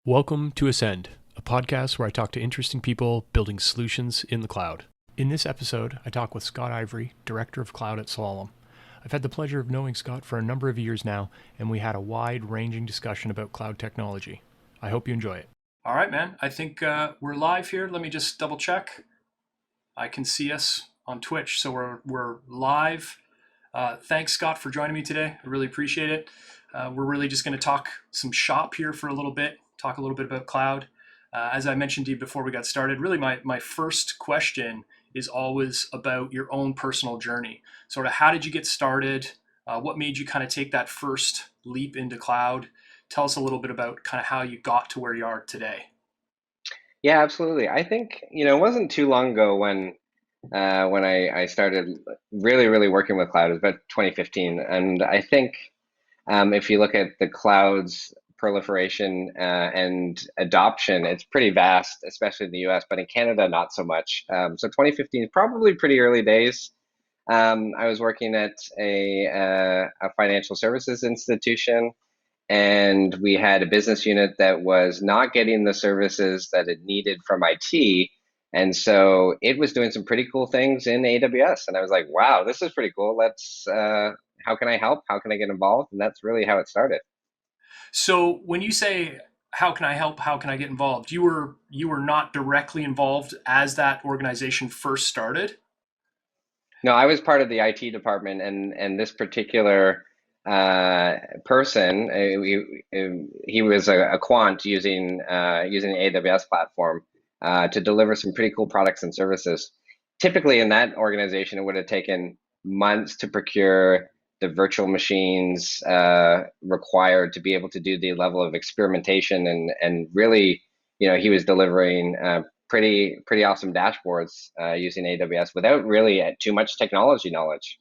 Welcome to Ascend, a podcast where I talk to interesting people building solutions in the cloud. In this episode, I talk with Scott Ivory, Director of Cloud at Slalom. I've had the pleasure of knowing Scott for a number of years now, and we had a wide-ranging discussion about cloud technology. I hope you enjoy it. All right, man. I think we're live here. Let me just double check. I can see us on Twitch, so we're live. Thanks, Scott, for joining me today. I really appreciate it. We're really just going to talk some shop here for a little bit, talk a little bit about cloud. As I mentioned to you before we got started, really my first question is always about your own personal journey. Sort of how did you get started? What made you kind of take that first leap into cloud? Tell us a little bit about kind of how you got to where you are today. Yeah, absolutely. I think, it wasn't too long ago when I started really working with cloud. It was about 2015. And I think if you look at the cloud's proliferation and adoption, it's pretty vast, especially in the US, but in Canada, not so much. So 2015 is probably pretty early days. I was working at a financial services institution, and we had a business unit that was not getting the services that it needed from IT. And so it was doing some pretty cool things in AWS. And I was like, wow, this is pretty cool. How can I help? How can I get involved? And that's really how it started. So when you say how can I help, how can I get involved, you were not directly involved as that organization first started. No, I was part of the IT department, and this particular person, he was a quant using the AWS platform to deliver some pretty cool products and services. Typically, in that organization, it would have taken months to procure the virtual machines required to be able to do the level of experimentation, and really, he was delivering pretty awesome dashboards using AWS without really too much technology knowledge.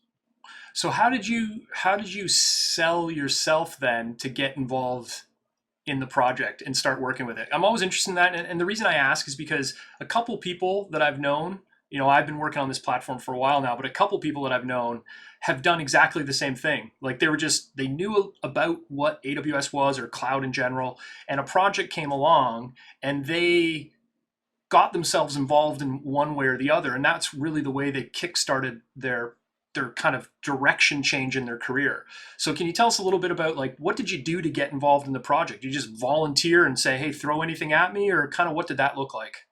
So how did you sell yourself then to get involved in the project and start working with it? I'm always interested in that, and the reason I ask is because a couple people that I've known, I've been working on this platform for a while now, but a couple people that I've known have done exactly the same thing. Like they knew about what AWS was or cloud in general, and a project came along and they got themselves involved in one way or the other, and that's really the way they kickstarted their kind of direction change in their career. So can you tell us a little bit about, like, what did you do to get involved in the project? You just volunteer and say, hey, throw anything at me, or kind of what did that look like?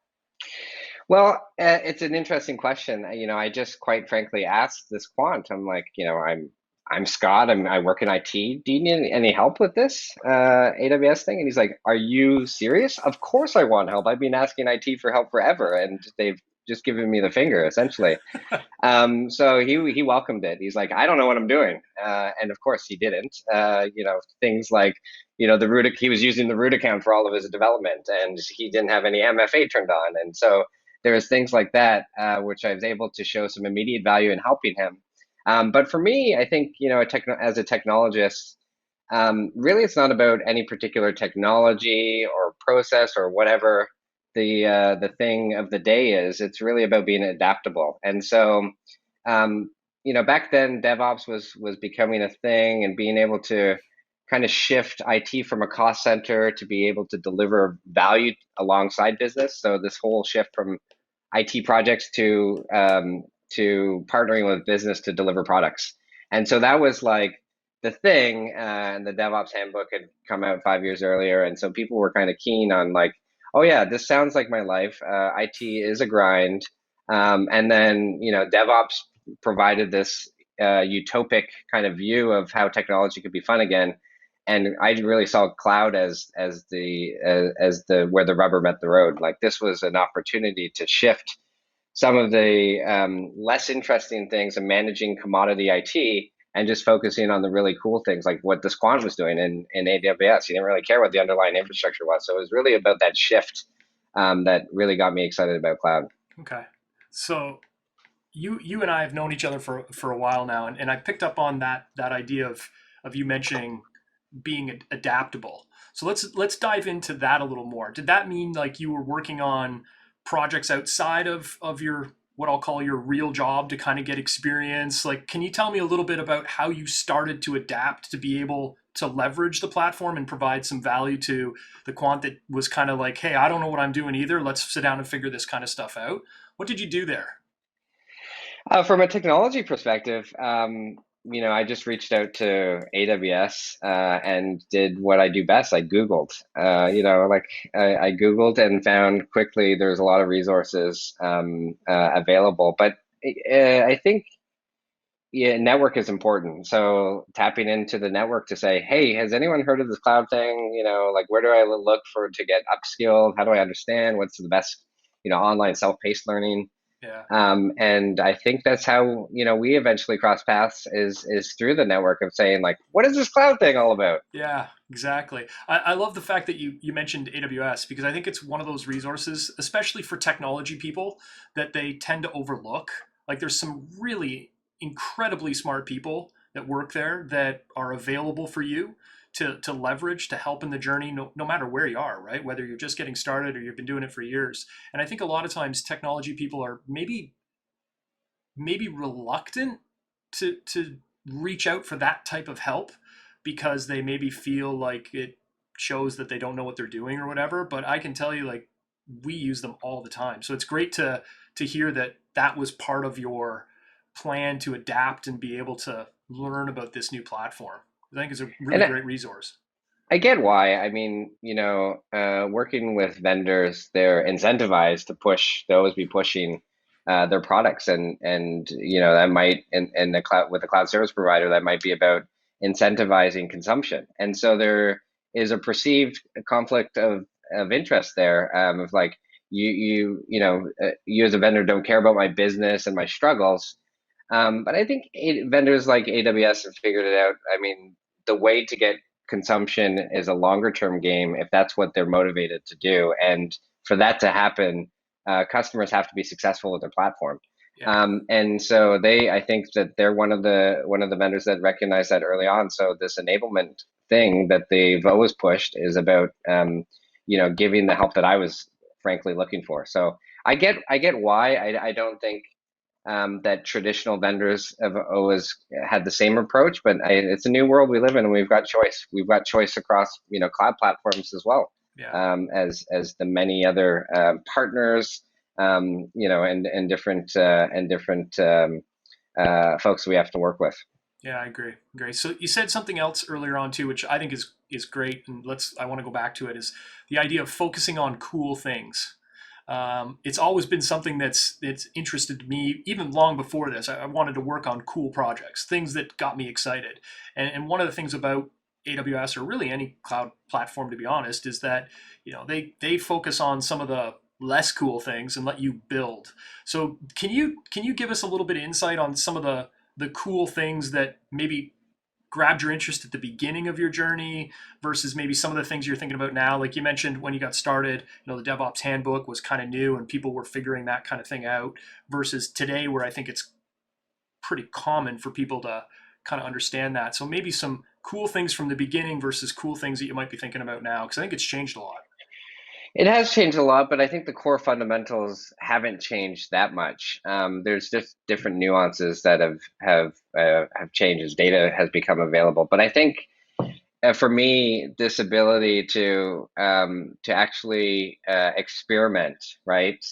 Well, it's an interesting question. I just quite frankly asked this quant. I'm like, I'm Scott. I work in IT. Do you need any help with this AWS thing? And he's like, Are you serious? Of course I want help. I've been asking IT for help forever, and they've just given me the finger, essentially. So he welcomed it. He's like, I don't know what I'm doing, and of course he didn't. Things like, he was using the root account for all of his development, and he didn't have any MFA turned on, and so there was things like that, which I was able to show some immediate value in helping him. But for me, I think, as a technologist, really it's not about any particular technology or process or whatever the thing of the day is. It's really about being adaptable. And so, back then DevOps was becoming a thing, and being able to kind of shift IT from a cost center to be able to deliver value alongside business. So this whole shift from IT projects to partnering with business to deliver products. And so that was like the thing. And the Devops Handbook had come out 5 years earlier, and so people were kind of keen on, like, oh yeah, this sounds like my life. IT is a grind, and then DevOps provided this utopic kind of view of how technology could be fun again. And I really saw cloud as the where the rubber met the road. Like, this was an opportunity to shift some of the less interesting things and managing commodity IT, and just focusing on the really cool things like what this quant was doing in AWS. He didn't really care what the underlying infrastructure was. So it was really about that shift that really got me excited about cloud. Okay. So you and I have known each other for a while now, and I picked up on that idea of you mentioning being adaptable. So let's dive into that a little more. Did that mean like you were working on projects outside of your, what I'll call, your real job to kind of get experience? Like, can you tell me a little bit about how you started to adapt to be able to leverage the platform and provide some value to the quant that was kind of like, hey, I don't know what I'm doing either. Let's sit down and figure this kind of stuff out. What did you do there? From a technology perspective, I just reached out to AWS and did what I do best. I Googled. I Googled and found quickly there's a lot of resources available. But I think yeah, network is important. So tapping into the network to say, hey, has anyone heard of this cloud thing? Like where do I look for to get upskilled? How do I understand what's the best, online self-paced learning? Yeah. And I think that's how, we eventually cross paths is through the network of saying like, what is this cloud thing all about? Yeah, exactly. I love the fact that you mentioned AWS because I think it's one of those resources, especially for technology people, that they tend to overlook. Like there's some really incredibly smart people that work there that are available for you to leverage to help in the journey, no matter where you are, right? Whether you're just getting started or you've been doing it for years. And I think a lot of times technology people are maybe reluctant to reach out for that type of help because they maybe feel like it shows that they don't know what they're doing or whatever. But I can tell you, like, we use them all the time. So it's great to hear that that was part of your plan to adapt and be able to learn about this new platform. I think it's a And really I, great resource. I get why. I mean, working with vendors, they're incentivized to push, to always be pushing their products, and that might in the cloud with a cloud service provider that might be about incentivizing consumption, and so there is a perceived conflict of interest there, of like you as a vendor don't care about my business and my struggles, but I think vendors like AWS have figured it out. I mean, the way to get consumption is a longer term game if that's what they're motivated to do. And for that to happen, customers have to be successful with their platform. Yeah. And so I think that they're one of the vendors that recognize that early on. So this enablement thing that they've always pushed is about giving the help that I was frankly looking for. So I get why. I don't think that traditional vendors have always had the same approach, but it's a new world we live in, and we've got choice. We've got choice across cloud platforms as well, Yeah. as the many other partners, and different folks we have to work with. Yeah, I agree. Great. So you said something else earlier on too, which I think is great, and I want to go back to it. Is the idea of focusing on cool things. It's always been something that's interested me even long before this. I wanted to work on cool projects, things that got me excited. And one of the things about AWS or really any cloud platform, to be honest, is that they focus on some of the less cool things and let you build. So can you give us a little bit of insight on some of the cool things that maybe grabbed your interest at the beginning of your journey versus maybe some of the things you're thinking about now? Like you mentioned when you got started, the Devops Handbook was kind of new and people were figuring that kind of thing out versus today where I think it's pretty common for people to kind of understand that. So maybe some cool things from the beginning versus cool things that you might be thinking about now because I think it's changed a lot. It has changed a lot, but I think the core fundamentals haven't changed that much. There's just different nuances that have changed as data has become available. But I think for me, this ability to actually experiment, right?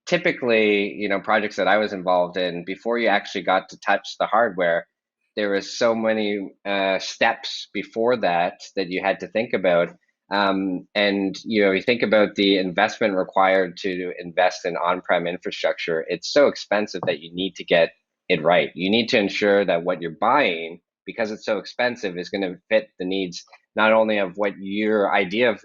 Typically, projects that I was involved in, before you actually got to touch the hardware, there was so many steps before that you had to think about. And you think about the investment required to invest in on-prem infrastructure. It's so expensive that you need to get it right. You need to ensure that what you're buying, because it's so expensive, is going to fit the needs not only of what your idea of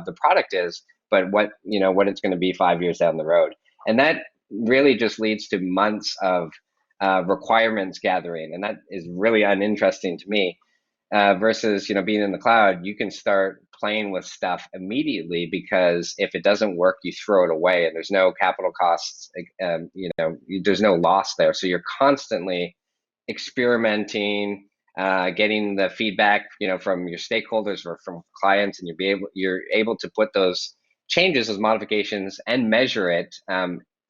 the product is, but what it's going to be 5 years down the road. And that really just leads to months of requirements gathering, and that is really uninteresting to me. Versus being in the cloud, you can start playing with stuff immediately because if it doesn't work, you throw it away, and there's no capital costs. There's no loss there. So you're constantly experimenting, getting the feedback, from your stakeholders or from clients, and you're able to put those changes as modifications and measure it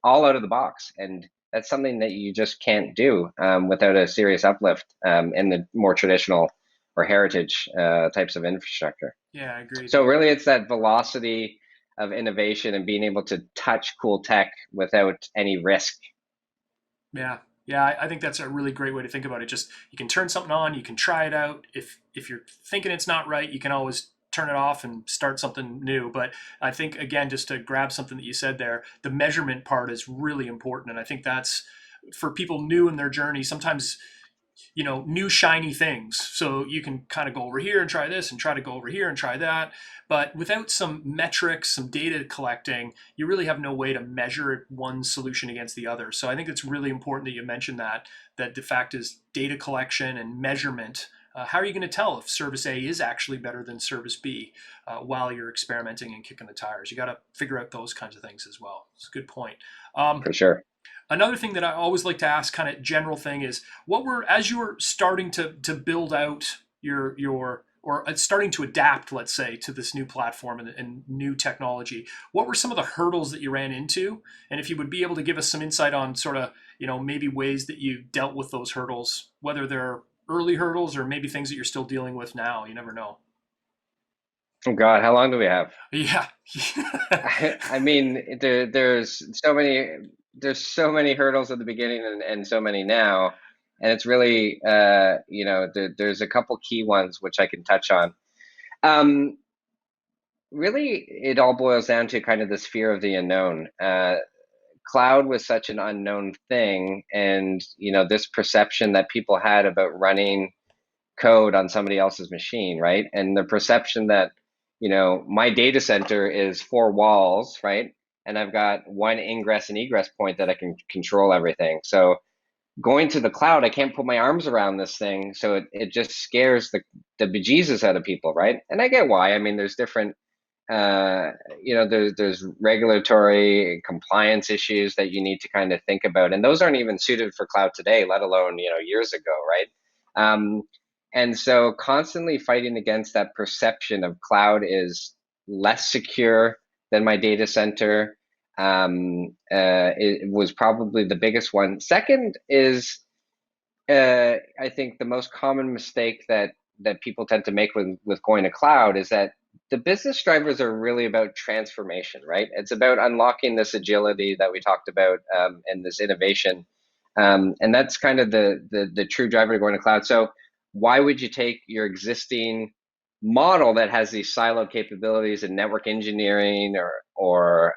all out of the box. And that's something that you just can't do without a serious uplift in the more traditional or heritage types of infrastructure. Yeah, agreed. So really, it's that velocity of innovation and being able to touch cool tech without any risk. Yeah. Yeah, I think that's a really great way to think about it. Just you can turn something on, you can try it out. If you're thinking it's not right, you can always turn it off and start something new. But I think again, just to grab something that you said there, the measurement part is really important, and I think that's for people new in their journey. Sometimes new shiny things, so you can kind of go over here and try this and try to go over here and try that, but without some metrics, some data collecting, you really have no way to measure one solution against the other. So I think it's really important that you mentioned that the fact is data collection and measurement. How are you going to tell if service A is actually better than service B while you're experimenting and kicking the tires? You got to figure out those kinds of things as well. It's a good point. For sure. Another thing that I always like to ask, kind of general thing, is what were, as you were starting to build out your or starting to adapt, let's say, to this new platform and new technology, what were some of the hurdles that you ran into? And if you would be able to give us some insight on sort of, maybe ways that you dealt with those hurdles, whether they're early hurdles or maybe things that you're still dealing with now, you never know. Oh God, how long do we have? Yeah. I mean, there's so many hurdles at the beginning and so many now, and it's really there's a couple key ones which I can touch on. Um, Really, it all boils down to kind of this fear of the unknown. Cloud was such an unknown thing, and this perception that people had about running code on somebody else's machine, right? And the perception that, my data center is four walls, right? And I've got one ingress and egress point that I can control everything. So going to the cloud, I can't put my arms around this thing. So it just scares the bejesus out of people, right? And I get why. I mean, there's different, there's regulatory compliance issues that you need to kind of think about. And those aren't even suited for cloud today, let alone, years ago, right? And so constantly fighting against that perception of cloud is less secure than my data center. It was probably the biggest one. Second is, I think the most common mistake that people tend to make with going to cloud is that the business drivers are really about transformation, right? It's about unlocking this agility that we talked about, and this innovation, and that's kind of the true driver to going to cloud. So why would you take your existing model that has these siloed capabilities in network engineering or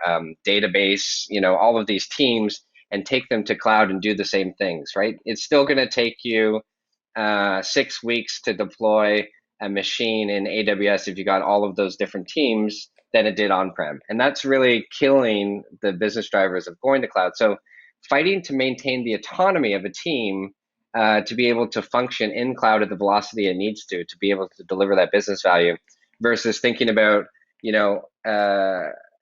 database, all of these teams, and take them to cloud and do the same things, right? It's still going to take you 6 weeks to deploy a machine in AWS if you got all of those different teams than it did on-prem. And that's really killing the business drivers of going to cloud. So fighting to maintain the autonomy of a team to be able to function in cloud at the velocity it needs to be able to deliver that business value versus thinking about,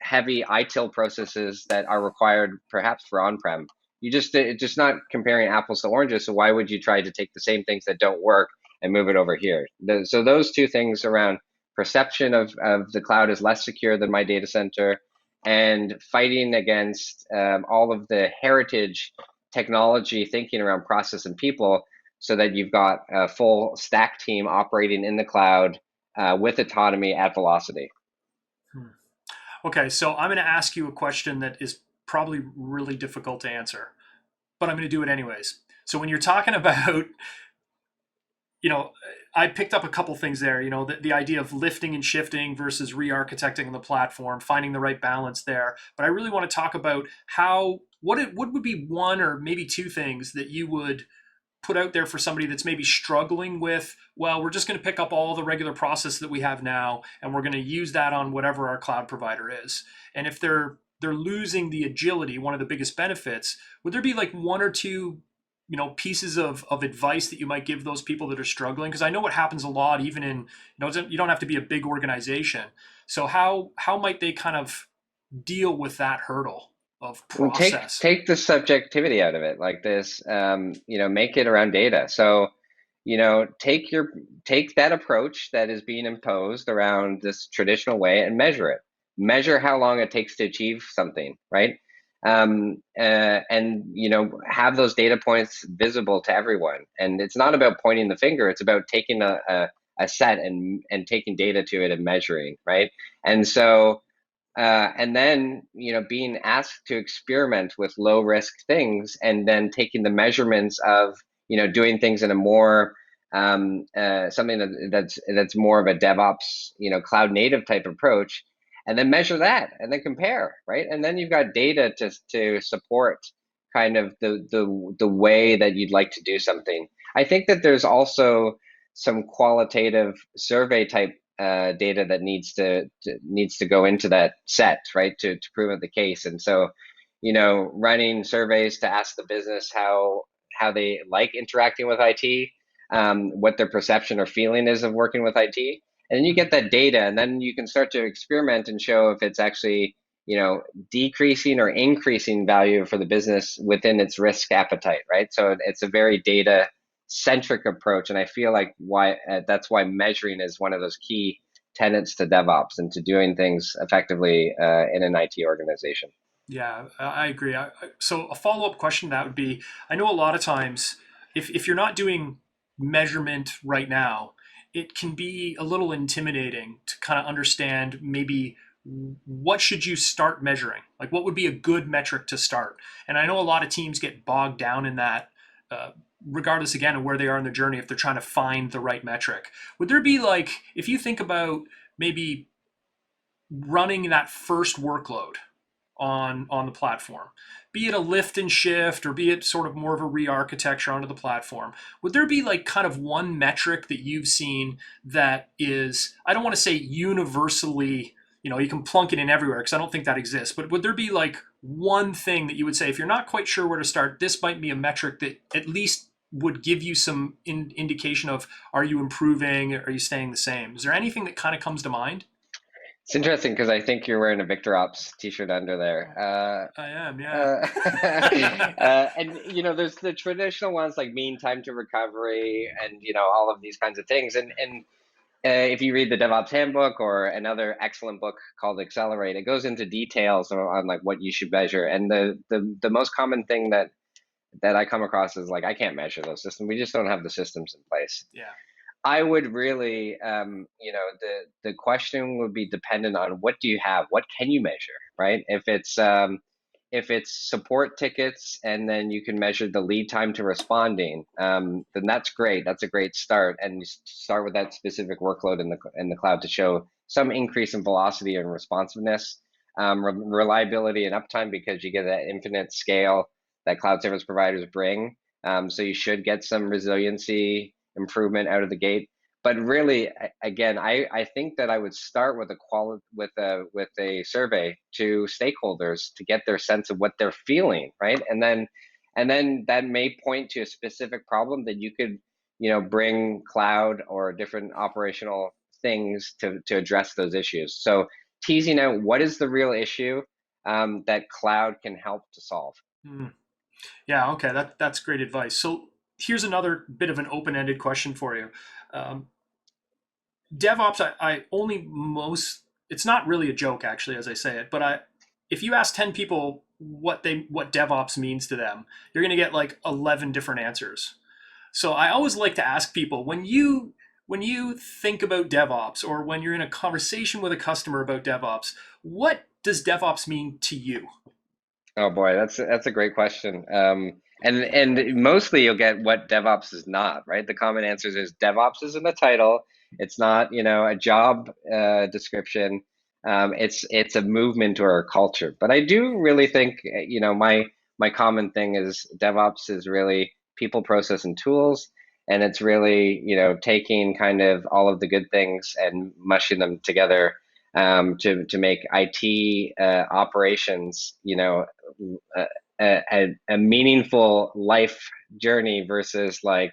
heavy ITIL processes that are required perhaps for on-prem. It's just not comparing apples to oranges. So why would you try to take the same things that don't work and move it over here? So those two things around perception of the cloud is less secure than my data center, and fighting against all of the heritage technology thinking around process and people, so that you've got a full stack team operating in the cloud with autonomy at velocity. Okay, so I'm going to ask you a question that is probably really difficult to answer, but I'm going to do it anyways. So when you're talking about, you know, I picked up a couple things there, the idea of lifting and shifting versus re-architecting the platform, finding the right balance there. But I really want to talk about what would be one or maybe two things that you would put out there for somebody that's maybe struggling with, well, we're just going to pick up all the regular process that we have now and we're going to use that on whatever our cloud provider is. And if they're losing the agility, one of the biggest benefits, would there be like one or two pieces of advice that you might give those people that are struggling? Because I know what happens a lot, even in, you don't have to be a big organization. So how might they kind of deal with that hurdle of Well, take process? take the subjectivity out of it, like this. Make it around data. So, take that approach that is being imposed around this traditional way and measure it. Measure how long it takes to achieve something, right? And have those data points visible to everyone. And it's not about pointing the finger. It's about taking a set and taking data to it and measuring, right? And so and then, being asked to experiment with low risk things and then taking the measurements of, doing things in a more something that's more of a DevOps, cloud native type approach, and then measure that and then compare, right? And then you've got data to support kind of the way that you'd like to do something. I think that there's also some qualitative survey type data that needs to go into that set, right, to prove out the case. And so, running surveys to ask the business how they like interacting with IT, what their perception or feeling is of working with IT, and then you get that data, and then you can start to experiment and show if it's actually decreasing or increasing value for the business within its risk appetite, right? So it's a very data centric approach, and I feel like that's why measuring is one of those key tenets to DevOps and to doing things effectively in an IT organization. Yeah, I agree. So a follow-up question to that would be, I know a lot of times if you're not doing measurement right now, it can be a little intimidating to kind of understand maybe what should you start measuring? Like what would be a good metric to start? And I know a lot of teams get bogged down in that, regardless again of where they are in their journey, if they're trying to find the right metric. Would there be like, if you think about maybe running that first workload on the platform, be it a lift and shift or be it sort of more of a re-architecture onto the platform, would there be like kind of one metric that you've seen that is, I don't want to say universally, you can plunk it in everywhere because I don't think that exists, but would there be like one thing that you would say, if you're not quite sure where to start, this might be a metric that at least would give you some indication of, are you improving, are you staying the same? Is there anything that kind of comes to mind? It's interesting because I think you're wearing a Victor Ops t-shirt under there. I am, yeah. Uh, and there's the traditional ones like mean time to recovery and all of these kinds of things. And if you read the Devops Handbook or another excellent book called Accelerate, it goes into details on like what you should measure. And the most common thing that I come across is like, I can't measure those systems. We just don't have the systems in place. Yeah. I would really, the question would be dependent on what do you have, what can you measure, right? If it's support tickets and then you can measure the lead time to responding, then that's great. That's a great start, and you start with that specific workload in the cloud to show some increase in velocity and responsiveness, reliability and uptime because you get that infinite scale that cloud service providers bring. So you should get some resiliency improvement out of the gate. But really, again, I think that I would start with a survey to stakeholders to get their sense of what they're feeling, right? And then that may point to a specific problem that you could, bring cloud or different operational things to address those issues. So teasing out what is the real issue that cloud can help to solve. Hmm. Yeah, okay, that's great advice. So here's another bit of an open-ended question for you. Um, DevOps, I only most, it's not really a joke actually as I say it, but if you ask 10 people what DevOps means to them, you're going to get like 11 different answers. So I always like to ask people, when you think about DevOps or when you're in a conversation with a customer about DevOps, what does DevOps mean to you? Oh boy, that's a great question. And mostly you'll get what DevOps is not, right? The common answers is DevOps is in the title. It's not, a job description. It's a movement or a culture. But I do really think, my common thing is DevOps is really people, process, and tools. And it's really, taking kind of all of the good things and mushing them together to make IT operations, a, a meaningful life journey versus like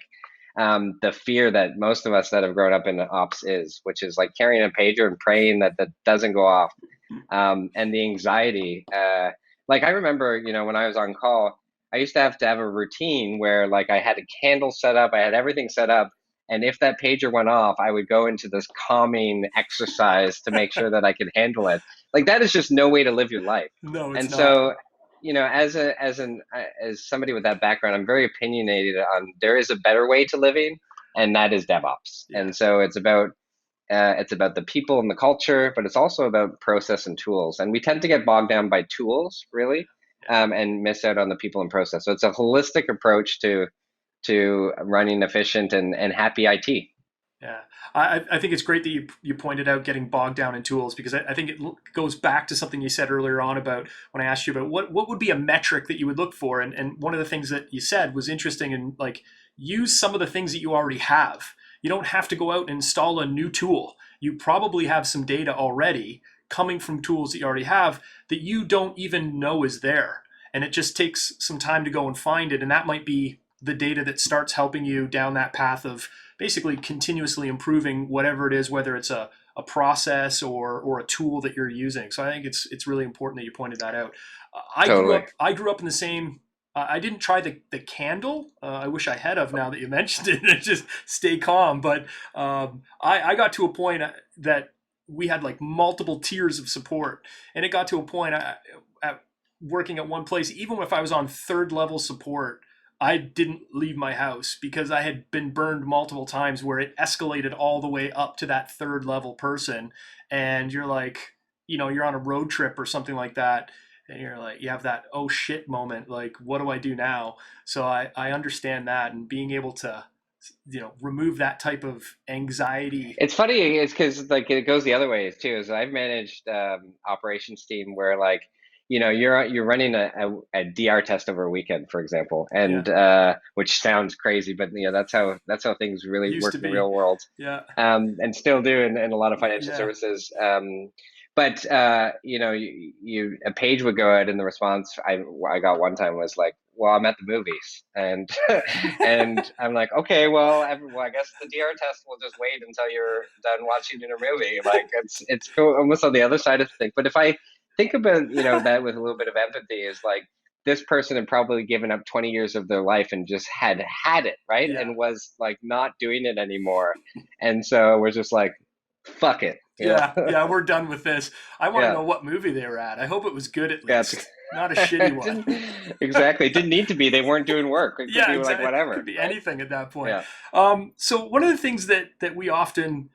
the fear that most of us that have grown up in ops is, which is like carrying a pager and praying that that doesn't go off, and the anxiety. Like I remember, when I was on call, I used to have a routine where like I had a candle set up, I had everything set up. And if that pager went off, I would go into this calming exercise to make sure that I could handle it. Like that is just no way to live your life. No, it's And not. so, as somebody with that background, I'm very opinionated on there is a better way to living, and that is DevOps. Yeah. And so it's about the people and the culture, but it's also about process and tools. And we tend to get bogged down by tools, really, and miss out on the people and process. So it's a holistic approach to running efficient and happy IT. Yeah, I think it's great that you pointed out getting bogged down in tools, because I think it goes back to something you said earlier on about when I asked you about what would be a metric that you would look for, and one of the things that you said was interesting, and like, use some of the things that you already have. You don't have to go out and install a new tool. You probably have some data already coming from tools that you already have that you don't even know is there, and it just takes some time to go and find it, and that might be the data that starts helping you down that path of basically continuously improving whatever it is, whether it's a process or a tool that you're using. So I think it's really important that you pointed that out. Totally. I grew up in the same. I didn't try the candle. I wish I had of, now that you mentioned it. Just stay calm. But I got to a point that we had like multiple tiers of support, and it got to a point at working at one place, even if I was on third level support, I didn't leave my house because I had been burned multiple times where it escalated all the way up to that third level person. And you're like, you're on a road trip or something like that. And you're like, you have that, oh shit moment. Like, what do I do now? So I understand that, and being able to, remove that type of anxiety. It's funny, it's because like it goes the other way too. Is I've managed operations team where like you're running a DR test over a weekend, for example, Yeah. and which sounds crazy, but that's how things really Used work to in the be. real world, Yeah. and still do in a lot of financial Yeah. services. But a page would go out, and the response I got one time was like, "Well, I'm at the movies," and and I'm like, "Okay, well, I guess the DR test will just wait until you're done watching your movie." Like it's almost on the other side of things. But if I think about that with a little bit of empathy, is like this person had probably given up 20 years of their life and just had it right, Yeah. and was like not doing it anymore, and so we're just like, "Fuck it." Yeah, yeah, we're done with this. I want to Yeah. know what movie they were at. I hope it was good at Yeah, least, not a shitty one. didn't exactly. It didn't need to be. They weren't doing work. It could Yeah, be like exactly. Could whatever, be right? anything at that point. Yeah. So one of the things that we often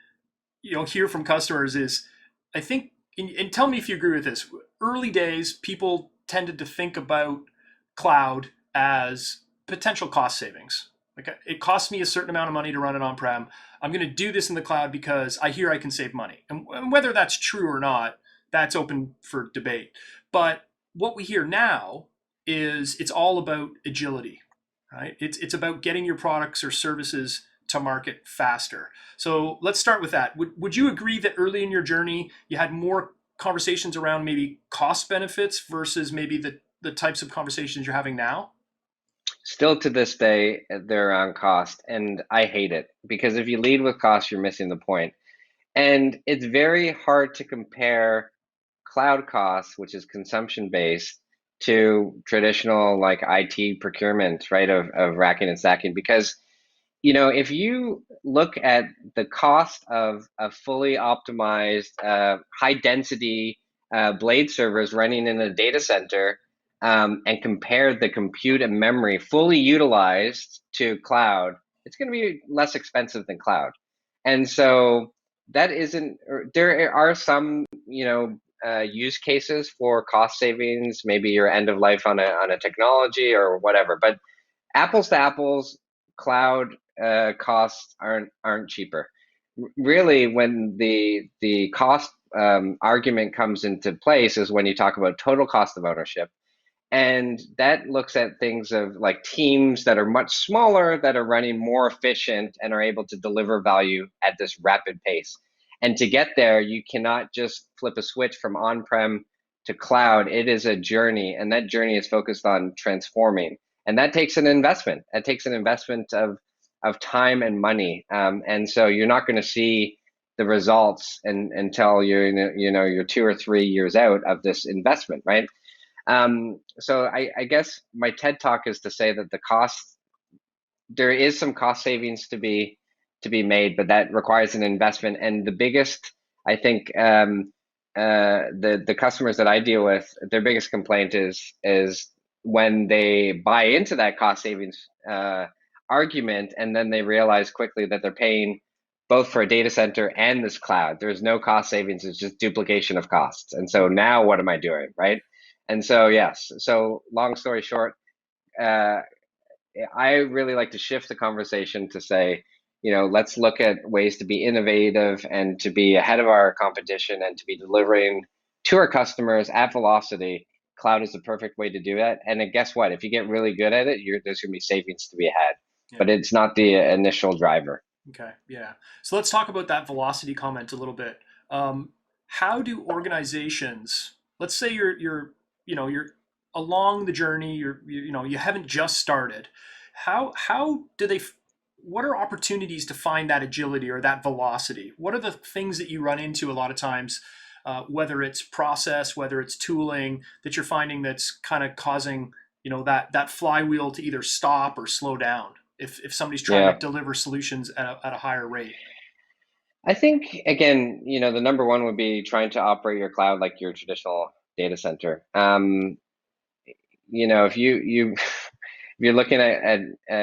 hear from customers is, I think, and tell me if you agree with this. Early days, people tended to think about cloud as potential cost savings. Like, it costs me a certain amount of money to run it on-prem. I'm going to do this in the cloud because I hear I can save money. And whether that's true or not, that's open for debate. But what we hear now is it's all about agility, right? It's about getting your products or services to market faster. So let's start with that. Would you agree that early in your journey, you had more conversations around maybe cost benefits versus maybe the types of conversations you're having now? Still to this day, they're on cost, and I hate it because if you lead with cost, you're missing the point. And it's very hard to compare cloud costs, which is consumption based, to traditional like IT procurement, right? Of racking and stacking, because if you look at the cost of a fully optimized, high density blade servers running in a data center, and compare the compute and memory fully utilized to cloud, it's going to be less expensive than cloud. And so that isn't, there are some, use cases for cost savings, maybe your end of life on a technology or whatever, but apples to apples, cloud costs aren't cheaper. Really, when the cost argument comes into place is when you talk about total cost of ownership, and that looks at things of like teams that are much smaller that are running more efficient and are able to deliver value at this rapid pace. And to get there, you cannot just flip a switch from on-prem to cloud. It is a journey, and that journey is focused on transforming. And that takes an investment. That takes an investment of time and money. And so you're not going to see the results until you're 2 or 3 years out of this investment, right? So I guess my TED talk is to say that there is some cost savings to be made, but that requires an investment. And the biggest, I think, the customers that I deal with, their biggest complaint is when they buy into that cost savings argument, and then they realize quickly that they're paying both for a data center and this cloud. There's no cost savings, it's just duplication of costs. And so now what am I doing, right? And so, yes, so long story short, uh, I really like to shift the conversation to say, let's look at ways to be innovative and to be ahead of our competition and to be delivering to our customers at velocity. Cloud is the perfect way to do that. And then guess what? If you get really good at it, there's going to be savings to be had, Yeah. but it's not the initial driver. Okay. Yeah. So let's talk about that velocity comment a little bit. How do organizations, let's say you're along the journey, you haven't just started. How do they, what are opportunities to find that agility or that velocity? What are the things that you run into a lot of times, whether it's process, whether it's tooling, that you're finding that's kind of causing, that flywheel to either stop or slow down if somebody's trying to Yeah. deliver solutions at a higher rate? I think again, the number one would be trying to operate your cloud like your traditional data center. If if you're looking at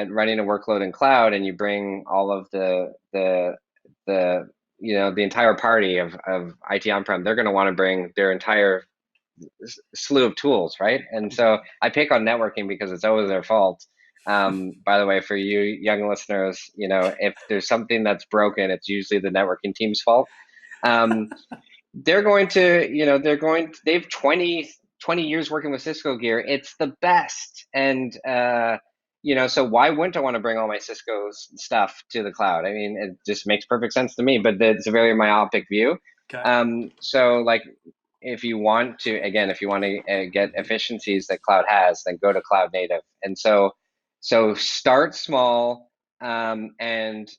running a workload in cloud and you bring all of the the entire party of IT on-prem, they're going to want to bring their entire slew of tools, right? And so I pick on networking because it's always their fault. By the way, for you young listeners, if there's something that's broken, it's usually the networking team's fault. Um, they're going to, they've 20 years working with Cisco gear. It's the best. And, so why wouldn't I want to bring all my Cisco stuff to the cloud? I mean, it just makes perfect sense to me, but it's a very myopic view. Okay. So like, if you want to get efficiencies that cloud has, then go to cloud native. And so start small, and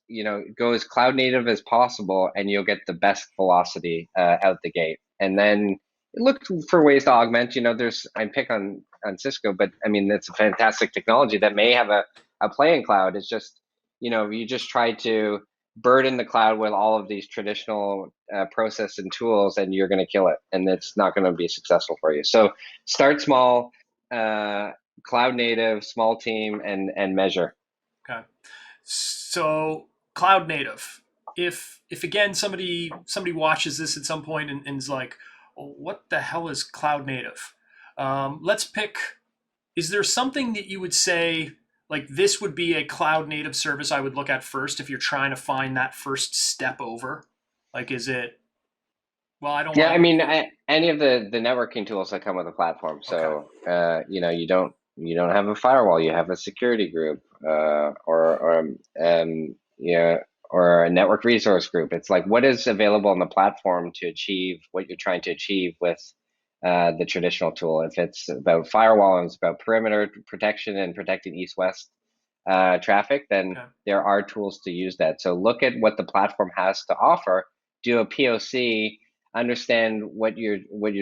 go as cloud native as possible, and you'll get the best velocity out the gate. And then look for ways to augment. I pick on Cisco, but I mean it's a fantastic technology that may have a play in cloud. It's just you just try to burden the cloud with all of these traditional process and tools, and you're going to kill it, and it's not going to be successful for you. So start small, cloud native, small team, and measure. Okay. So cloud native. If again somebody watches this at some point and is like, oh, what the hell is cloud native? Let's pick. Is there something that you would say like this would be a cloud native service I would look at first if you're trying to find that first step over? Like, is it? Well, I don't Yeah, want I to. mean, any of the networking tools that come with the platform. Okay. So, you don't have a firewall, you have a security group, yeah, or a network resource group. It's like what is available on the platform to achieve what you're trying to achieve with the traditional tool. If it's about firewall and it's about perimeter protection and protecting east-west traffic, then Okay. there are tools to use that. So look at what the platform has to offer, do a POC, understand what you're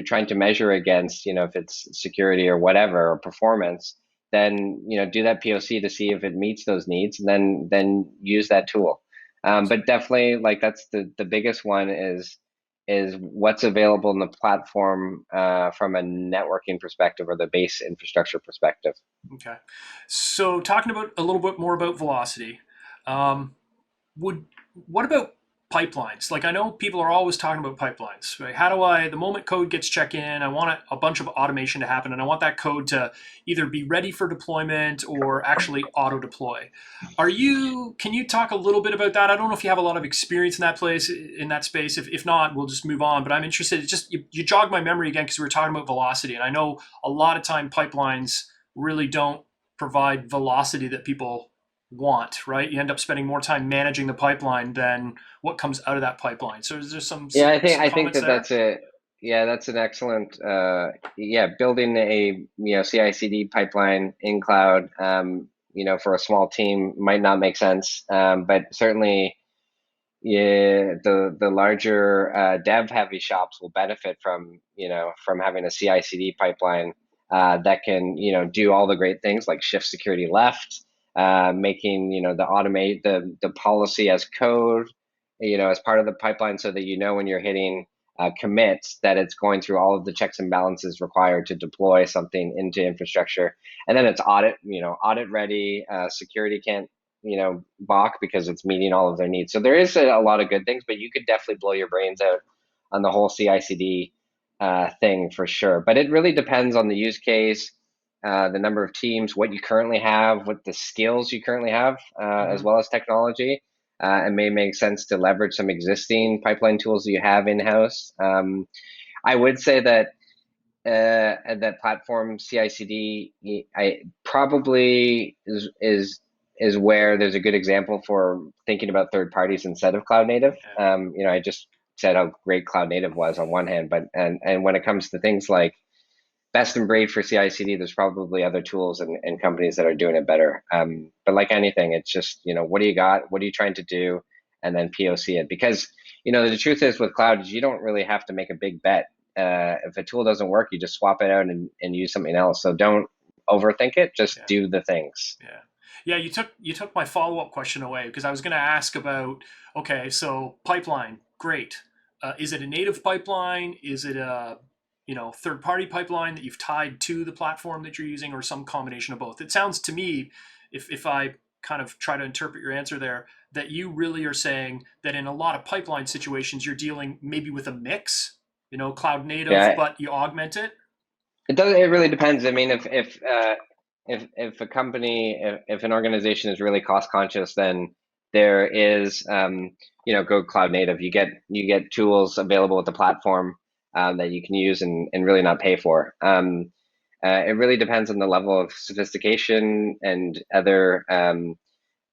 trying to measure against, if it's security or whatever or performance, then do that POC to see if it meets those needs, and then use that tool. But definitely, like that's the biggest one is what's available in the platform from a networking perspective or the base infrastructure perspective. Okay. So talking about a little bit more about velocity, um, would what about pipelines? Like I know people are always talking about pipelines. Right? How do the moment code gets checked in, I want a bunch of automation to happen, and I want that code to either be ready for deployment or actually auto deploy. Can you talk a little bit about that? I don't know if you have a lot of experience in that space. If not, we'll just move on. But I'm interested. It's just you jog my memory again because we were talking about velocity, and I know a lot of time pipelines really don't provide velocity that people want, right? You end up spending more time managing the pipeline than what comes out of that pipeline. So is there Yeah, some I think comments that there? that's it. Yeah, that's an excellent. Yeah, building a CI/CD pipeline in cloud, for a small team might not make sense, but certainly, yeah, the larger dev heavy shops will benefit from having a CI/CD pipeline that can do all the great things like shift security left, making the automate the policy as code, as part of the pipeline, so that when you're hitting commits, that it's going through all of the checks and balances required to deploy something into infrastructure, and then it's audit ready. Security can't balk because it's meeting all of their needs. So there is a lot of good things, but you could definitely blow your brains out on the whole CI/CD thing for sure. But it really depends on the use case, the number of teams, what you currently have, what the skills you currently have, as well as technology. It may make sense to leverage some existing pipeline tools that you have in-house. I would say that that platform CI/CD, I probably is where there's a good example for thinking about third parties instead of cloud native. I just said how great cloud native was on one hand, but and when it comes to things like best in breed for CI/CD, there's probably other tools and companies that are doing it better. But like anything, it's just, what do you got? What are you trying to do? And then POC it. Because, the truth is with cloud is you don't really have to make a big bet. If a tool doesn't work, you just swap it out and use something else. So don't overthink it. Just do the things. Yeah. You took my follow-up question away, because I was going to ask about, okay, so pipeline, great. Is it a native pipeline? Is it a third-party pipeline that you've tied to the platform that you're using, or some combination of both? It sounds to me, if I kind of try to interpret your answer there, that you really are saying that in a lot of pipeline situations, you're dealing maybe with a mix, cloud native, but you augment it. It does. It really depends. I mean, if a company, if an organization is really cost conscious, then there is, go cloud native. You get tools available with the platform that you can use and really not pay for. It really depends on the level of sophistication and other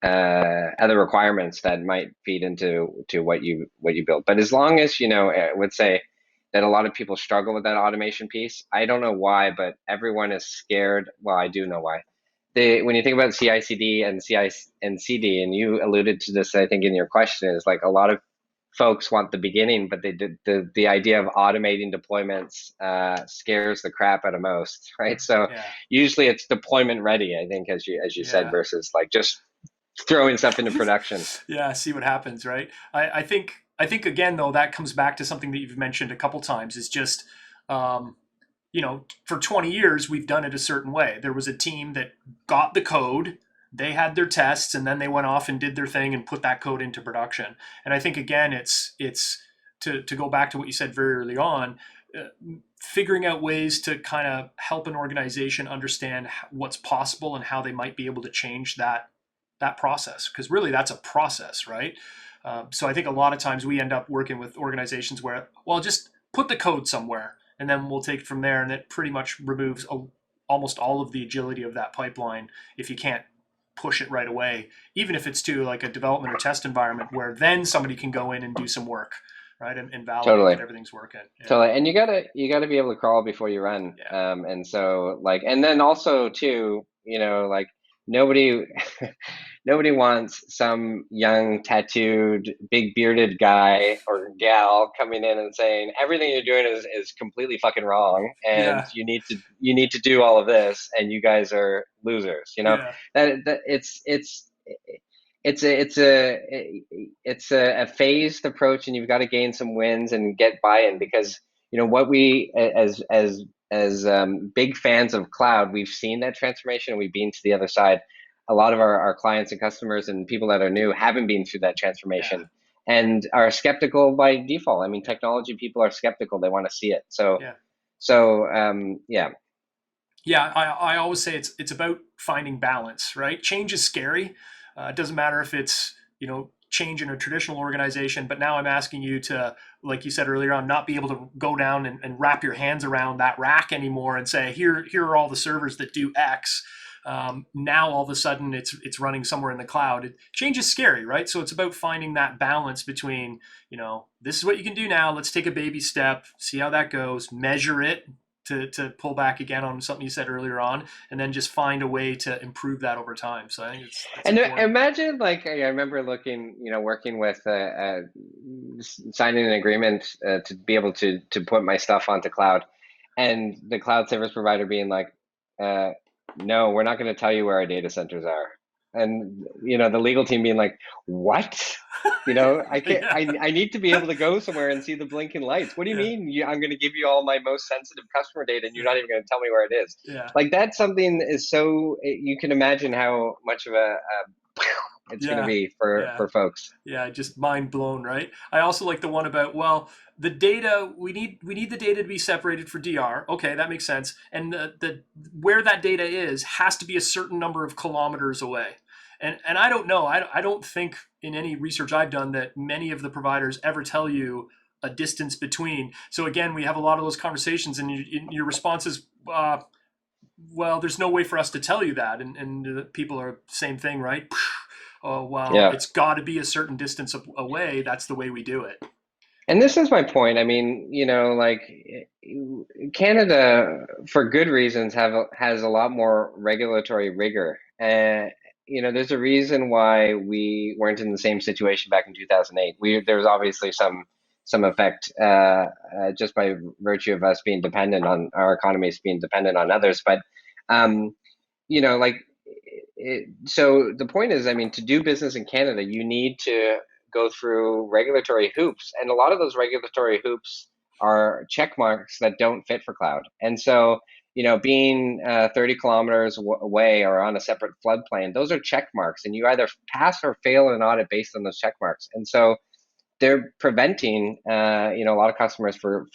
requirements that might feed into what you build. But as long as, I would say that a lot of people struggle with that automation piece. I don't know why, but everyone is scared. Well, I do know why. When you think about CI/CD and CD, and you alluded to this, I think, in your question, is like a lot of folks want the beginning, but the idea of automating deployments scares the crap out of most, right? So usually it's deployment ready, I think, as you said, versus like just throwing stuff into production. See what happens, right? I think again, though, that comes back to something that you've mentioned a couple times, is just for 20 years we've done it a certain way. There was a team that got the code, they had their tests, and then they went off and did their thing and put that code into production. And I think, again, it's to go back to what you said very early on, figuring out ways to kind of help an organization understand what's possible and how they might be able to change that process, because really that's a process, right? So I think a lot of times we end up working with organizations where, well, just put the code somewhere and then we'll take it from there, and it pretty much removes almost all of the agility of that pipeline if you can't push it right away, even if it's to like a development or test environment where then somebody can go in and do some work, right, and validate that everything's working. Totally. And you gotta be able to crawl before you run. And so and then also too, nobody wants some young tattooed big bearded guy or gal coming in and saying everything you're doing is completely fucking wrong, and you need to do all of this, and you guys are losers. That it's a phased approach, and you've got to gain some wins and get buy-in, because what we as big fans of cloud, we've seen that transformation and we've been to the other side. A lot of our clients and customers and people that are new haven't been through that transformation and are skeptical by default. I mean, technology people are skeptical. They want to see it. I always say it's about finding balance, right? Change is scary. It doesn't matter if it's, change in a traditional organization, but now I'm asking you to, like you said earlier on, not be able to go down and wrap your hands around that rack anymore and say, here are all the servers that do X. Now all of a sudden it's running somewhere in the cloud. Change is scary, right? So it's about finding that balance between, this is what you can do now. Let's take a baby step, see how that goes, measure it, to pull back again on something you said earlier on, and then just find a way to improve that over time. So I think it's important. Imagine, like, I remember working with signing an agreement to be able to put my stuff onto cloud, and the cloud service provider being like, no, we're not going to tell you where our data centers are. And, the legal team being like, what? I can't, I need to be able to go somewhere and see the blinking lights. What do you mean? I'm going to give you all my most sensitive customer data and you're not even going to tell me where it is. Like, that's something is so, you can imagine how much of a it's going to Yeah. be Yeah. for folks. Yeah, just mind blown, right? I also like the one about, well, the data, we need the data to be separated for DR. Okay, that makes sense. And the where that data is has to be a certain number of kilometers away. And I don't know. I don't think in any research I've done that many of the providers ever tell you a distance between. So again, we have a lot of those conversations, and your response is, well, there's no way for us to tell you that. And people are same thing, right? Oh, well, Yeah. it's got to be a certain distance away. That's the way we do it. And this is my point. I mean, like Canada, for good reasons, has a lot more regulatory rigor. There's a reason why we weren't in the same situation back in 2008. There was obviously some effect just by virtue of us being dependent on our economies being dependent on others. But um, like so the point is, I mean, to do business in Canada, you need to go through regulatory hoops, and a lot of those regulatory hoops are check marks that don't fit for cloud. And so, being 30 kilometers away or on a separate floodplain, those are check marks, and you either pass or fail an audit based on those check marks. And so they're preventing, a lot of customers for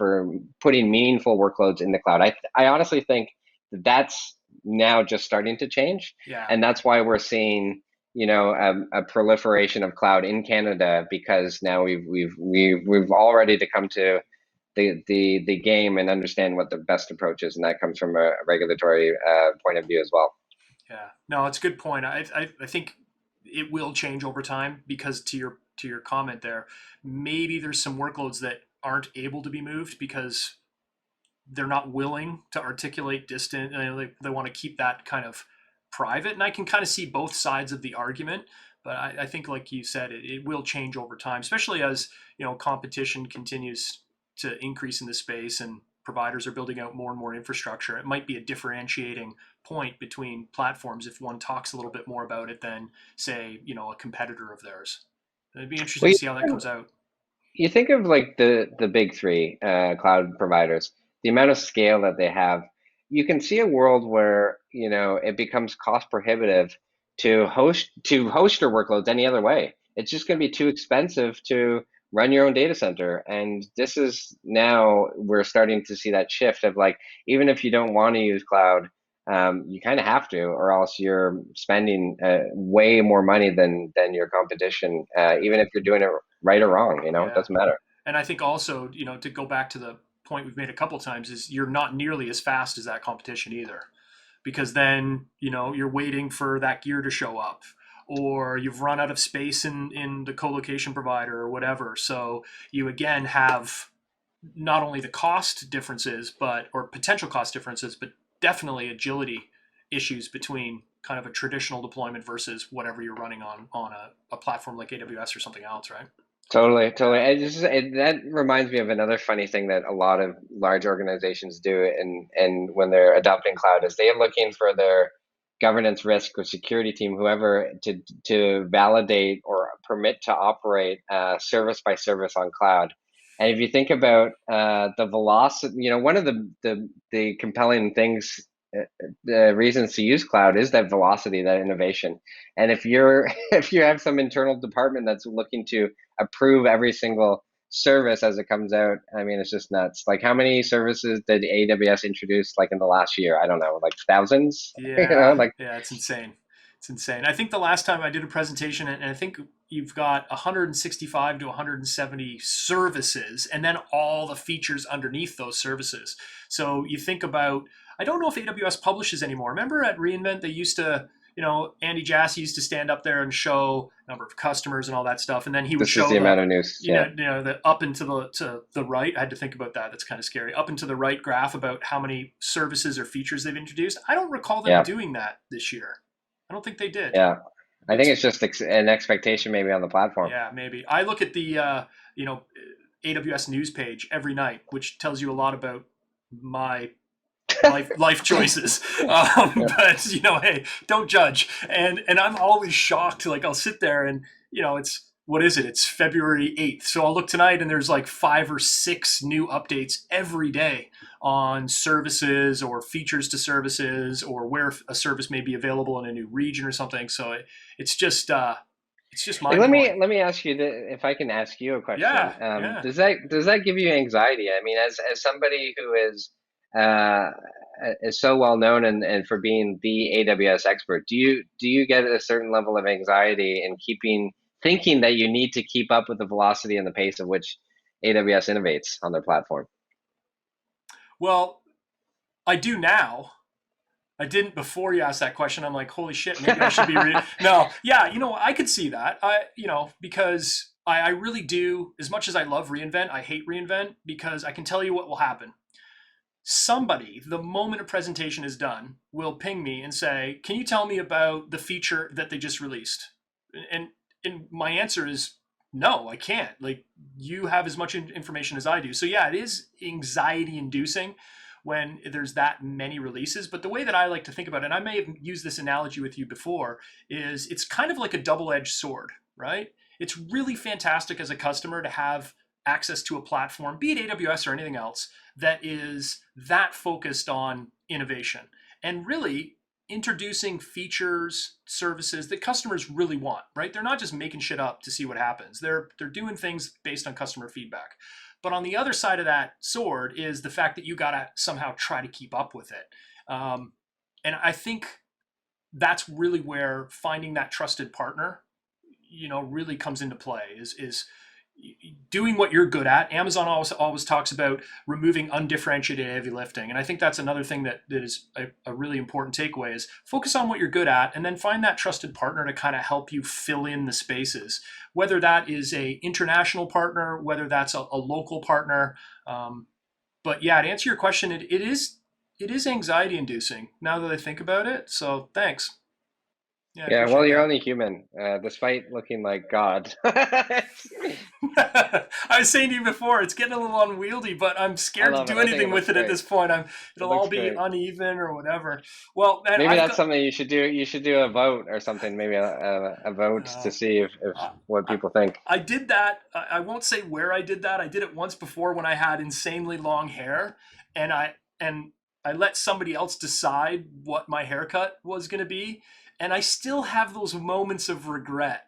putting meaningful workloads in the cloud. I honestly think that that's now just starting to change, Yeah. and that's why we're seeing, a proliferation of cloud in Canada, because now we've all ready to come to the game and understand what the best approach is, and that comes from a regulatory point of view as well. Yeah. No, it's a good point. I think it will change over time because to your comment there, maybe there's some workloads that aren't able to be moved because they're not willing to articulate distant. They want to keep that kind of private, and I can kind of see both sides of the argument. But I think, like you said, it will change over time, especially as competition continues to increase in the space and providers are building out more and more infrastructure. It might be a differentiating point between platforms if one talks a little bit more about it than, say, a competitor of theirs. It'd be interesting Well, to see how that comes out. you think of like the big three cloud providers, the amount of scale that they have. You can see a world where it becomes cost prohibitive to host your workloads any other way. It's just going to be too expensive to run your own data center. And this is now we're starting to see that shift of like, even if you don't want to use cloud, you kind of have to, or else you're spending way more money than your competition, even if you're doing it right or wrong. It Yeah. doesn't matter. And I think also, to go back to the point we've made a couple times, is you're not nearly as fast as that competition either. Because then, you're waiting for that gear to show up, or you've run out of space in the co-location provider or whatever. So you again have not only the cost differences, or potential cost differences, but definitely agility issues between kind of a traditional deployment versus whatever you're running on a platform like AWS or something else, right? Totally, totally. That reminds me of another funny thing that a lot of large organizations do, and when they're adopting cloud, is they are looking for their governance risk or security team, whoever, to validate or permit to operate service by service on cloud. And if you think about the velocity, one of the compelling things, the reasons to use cloud is that velocity, that innovation. And if you're if you have some internal department that's looking to approve every single service as it comes out, I mean, it's just nuts. Like, how many services did AWS introduce like in the last year? I don't know, like thousands. Yeah, Like yeah, it's insane. It's insane. I think the last time I did a presentation, and I think you've got 165 to 170 services, and then all the features underneath those services. So you think about, I don't know if AWS publishes anymore. Remember at reInvent, they used to, Andy Jassy used to stand up there and show number of customers and all that stuff, and then he would this is show the amount of news. Yeah, the up and to the right. I had to think about that. That's kind of scary. Up and to the right graph about how many services or features they've introduced. I don't recall them yeah, doing that this year. I don't think they did. yeah. I think It's it's just an expectation maybe on the platform. Yeah, maybe. I look at the you know AWS news page every night, which tells you a lot about my life choices. Yeah. But hey, don't judge. And I'm always shocked. Like I'll sit there and it's what is it? It's February 8th. So I'll look tonight and there's like 5 or 6 new updates every day on services or features to services or where a service may be available in a new region or something. So it's just It's just Hey, mind blowing. let me ask you if I can ask you a question. Yeah, yeah. Does that give you anxiety? I mean, as somebody who uh, is so well known and for being the AWS expert, do you get a certain level of anxiety in thinking that you need to keep up with the velocity and the pace of which AWS innovates on their platform? Well, I do now. I didn't before you asked that question. I'm like, holy shit, maybe I should be no, yeah, I could see that. Because I really do, as much as I love reInvent, I hate reInvent because I can tell you what will happen. Somebody, the moment a presentation is done, will ping me and say, can you tell me about the feature that they just released? And and my answer is no, I can't. Like, you have as much information as I do. So yeah, it is anxiety inducing when there's that many releases. But the way that I like to think about it, and I may have used this analogy with you before, is it's kind of like a double-edged sword, right? It's really fantastic as a customer to have access to a platform, be it AWS or anything else, that is that focused on innovation and really introducing features, services that customers really want, right? They're not just making shit up to see what happens. They're doing things based on customer feedback. But on the other side of that sword is the fact that you got to somehow try to keep up with it. And I think that's really where finding that trusted partner, really comes into play is doing what you're good at. Amazon always talks about removing undifferentiated heavy lifting. And I think that's another thing that is a really important takeaway is focus on what you're good at and then find that trusted partner to kind of help you fill in the spaces, whether that is a international partner, whether that's a local partner. But yeah, to answer your question, it is anxiety inducing now that I think about it. So thanks. Yeah, I Yeah, well, appreciate you're that. only human, despite looking like God. I was saying to you before, it's getting a little unwieldy, but I'm I scared to love it. do I think it anything with looks it at great. this point. It It'll all looks be great. uneven or whatever. Well, man, Maybe I've that's got. something you should do. You should do a vote or something. Maybe a vote to Uh, see if I, what people think. I did that. I won't say where I did that. I did it once before when I had insanely long hair, and I let somebody else decide what my haircut was going to be, and I still have those moments of regret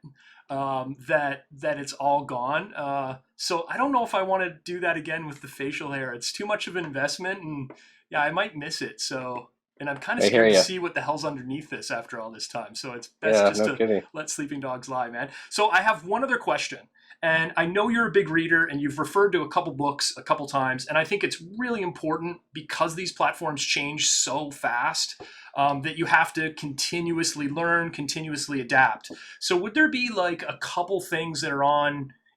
that it's all gone. So I don't know if I want to do that again with the facial hair. It's too much of an investment, and yeah, I might miss it. So. And I'm kind of I hear scared to you. see what the hell's underneath this after all this time. So it's best Yeah, just no to kidding. let sleeping dogs lie, man. So I have one other question. And I know you're a big reader and you've referred to a couple books a couple times. And I think it's really important because these platforms change so fast that you have to continuously learn, continuously adapt. So, would there be like a couple things that are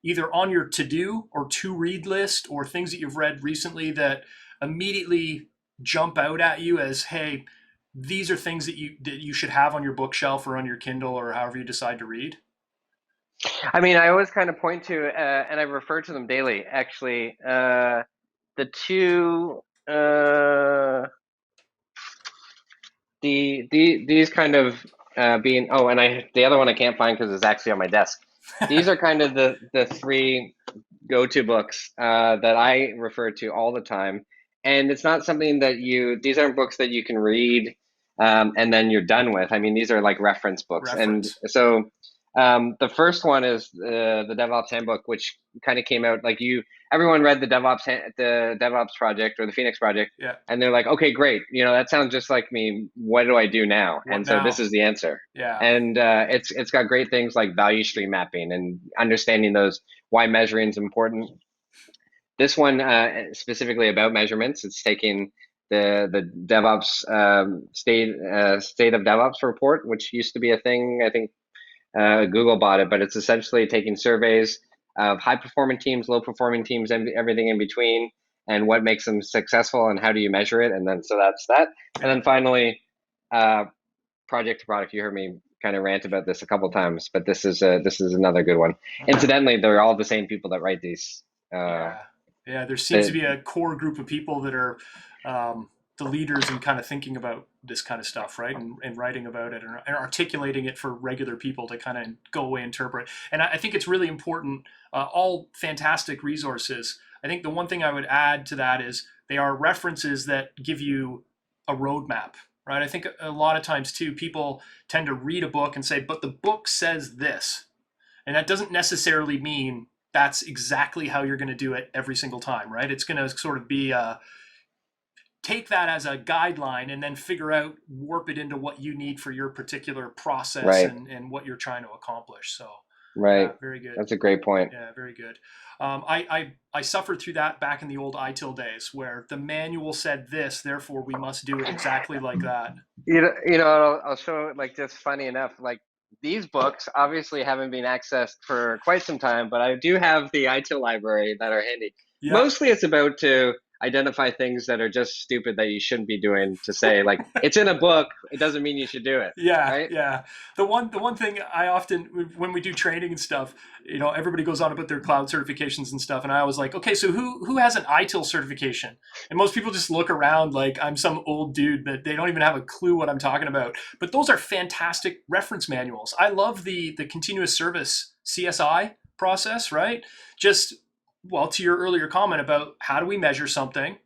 either on your to do or to read list or things that you've read recently that immediately jump out at you as, hey, these are things that you should have on your bookshelf or on your Kindle or however you decide to read? I mean, I always kind of point to, and I refer to them daily. Actually, the two, these kind of being. Oh, and the other one I can't find because it's actually on my desk. These are kind of the three go-to books that I refer to all the time. And it's not something that these aren't books that you can read and then you're done with. I mean, these are like reference books. And Reference. so the first one is the Devops Handbook, which kind of came out like everyone read the DevOps project or the Phoenix project, Yeah. and they're like, okay, great. That sounds just like me. What do I do now? What And so this now? is the answer. Yeah. And it's got great things like value stream mapping and understanding those why measuring is important. This one specifically about measurements. It's taking the DevOps state of DevOps report, which used to be a thing. I think Google bought it, but it's essentially taking surveys of high performing teams, low performing teams, and everything in between, and what makes them successful, and how do you measure it. And then so that's that. And Yeah. then finally, uh, project to product. You heard me kind of rant about this a couple times, but this is another good one. Okay. Incidentally, they're all the same people that write these. Uh, Yeah. Yeah. There seems to the be a core group of people that are the leaders in kind of thinking about this kind of stuff, right? And writing about it and articulating it for regular people to kind of go away and interpret. And I think it's really important. All fantastic resources. I think the one thing I would add to that is they are references that give you a roadmap, right? I think a lot of times too, people tend to read a book and say, but the book says this. And that doesn't necessarily mean that's exactly how you're going to do it every single time, right? It's going to sort of be take that as a guideline and then figure out, warp it into what you need for your particular process Right. and what you're trying to accomplish. So, Right. yeah, very good. That's a great point. Yeah, very good. I suffered through that back in the old ITIL days where the manual said this, therefore we must do it exactly like that. I'll show, like, just funny enough, like, these books obviously haven't been accessed for quite some time, but I do have the ITIL library that are handy. Yeah. Mostly it's about to identify things that are just stupid that you shouldn't be doing, to say, like, it's in a book, it doesn't mean you should do it. Yeah, Right? yeah. The one thing I often, when we do training and stuff, everybody goes on about their cloud certifications and stuff, and I was like, okay, so who has an ITIL certification? And most people just look around like I'm some old dude that they don't even have a clue what I'm talking about. But those are fantastic reference manuals. I love the continuous service CSI process, right? Just, well, to your earlier comment about how do we measure something?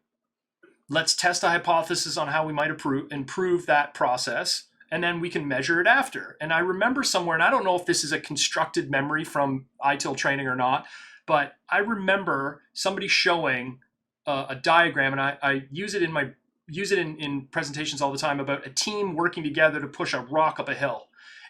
Let's test a hypothesis on how we might improve that process, and then we can measure it after. And I remember somewhere, and I don't know if this is a constructed memory from ITIL training or not, but I remember somebody showing a diagram, and I use it in presentations all the time, about a team working together to push a rock up a hill.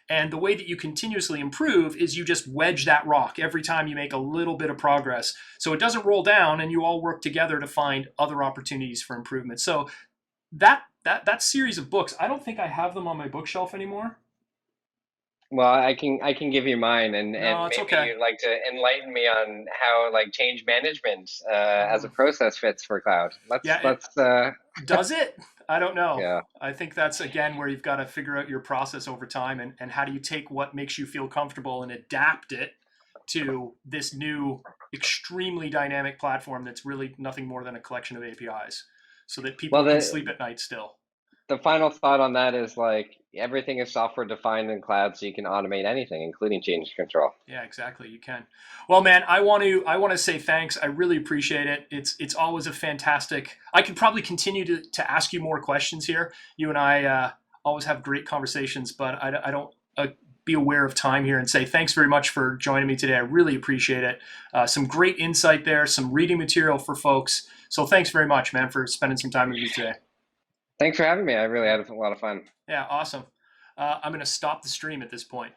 And the way that you continuously improve is you just wedge that rock every time you make a little bit of progress. So it doesn't roll down and you all work together to find other opportunities for improvement. So that series of books, I don't think I have them on my bookshelf anymore. Well, I can give you mine, and No, it's maybe okay. you'd like to enlighten me on how, like, change management as a Mm. process fits for cloud. Let's Yeah, let's does it? I don't know. yeah. I think that's again where you've got to figure out your process over time, and how do you take what makes you feel comfortable and adapt it to this new extremely dynamic platform that's really nothing more than a collection of APIs so that Well, people can the sleep at night still. the final thought on that is, like, everything is software defined in cloud, so you can automate anything, including change control. Yeah, exactly. You can. Well, man, I want to say thanks. I really appreciate it. It's always a fantastic. I could probably continue to ask you more questions here. You and I always have great conversations, but I don't be aware of time here and say thanks very much for joining me today. I really appreciate it. Some great insight there, some reading material for folks. So thanks very much, man, for spending some time with me today. Thanks for having me. I really Yeah, had a lot of fun. yeah, awesome. I'm going to stop the stream at this point.